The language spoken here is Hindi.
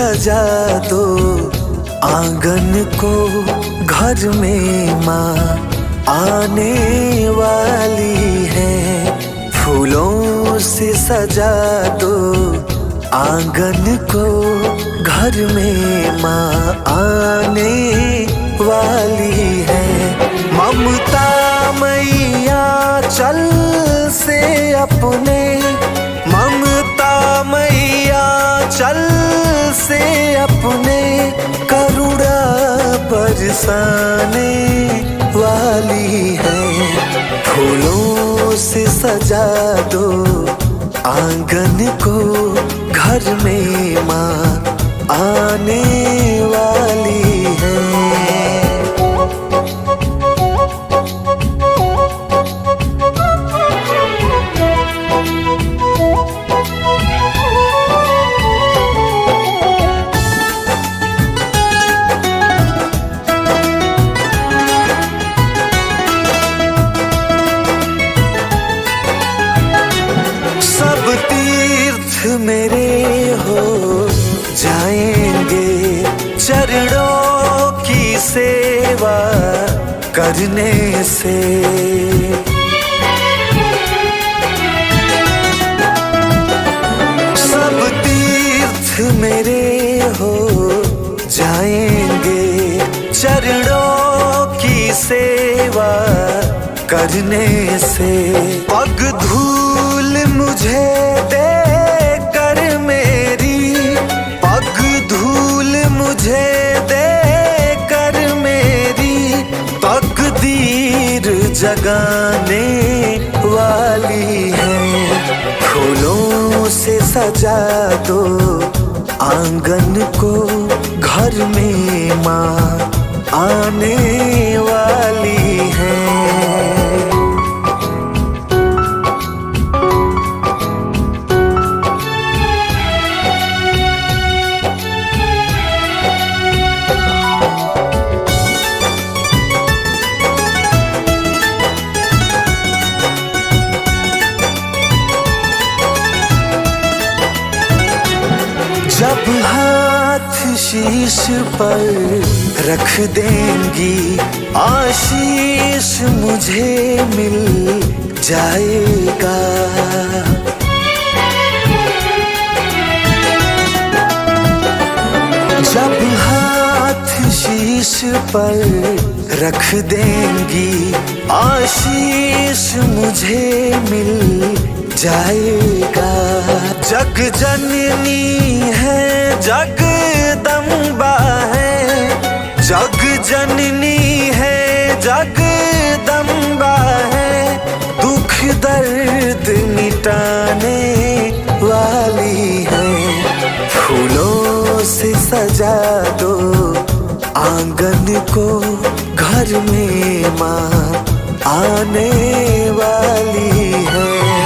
सजा दो आंगन को, घर में माँ आने वाली है। फूलों से सजा दो आंगन को, घर में माँ आने वाली है। ममता मैया चल से अपने, ममता मैया चल से अपने करुणा बरसाने वाली है। फूलों से सजा दो आंगन को, घर में माँ आने वाली है। सब तीर्थ मेरे हो जाएंगे, चरणों की सेवा करने से। सब तीर्थ मेरे हो जाएंगे, चरणों की सेवा करने से। पग धूल मुझे दे कर मेरी, पग धूल मुझे दे कर मेरी तकदीर जगाने वाली है। फूलों से सजा दो आंगन को, घर में माँ आने वाली है। जब हाथ शीश पर रख देंगी, आशीष मुझे मिल जाएगा। जब हाथ शीश पर रख देंगी, आशीष मुझे मिल जाएगा। जग जननी है जगदम्बा है, जग जननी है जगदम्बा है। दुख दर्द मिटाने वाली है। फूलों से सजा दो आंगन को, घर में माँ आने वाली है।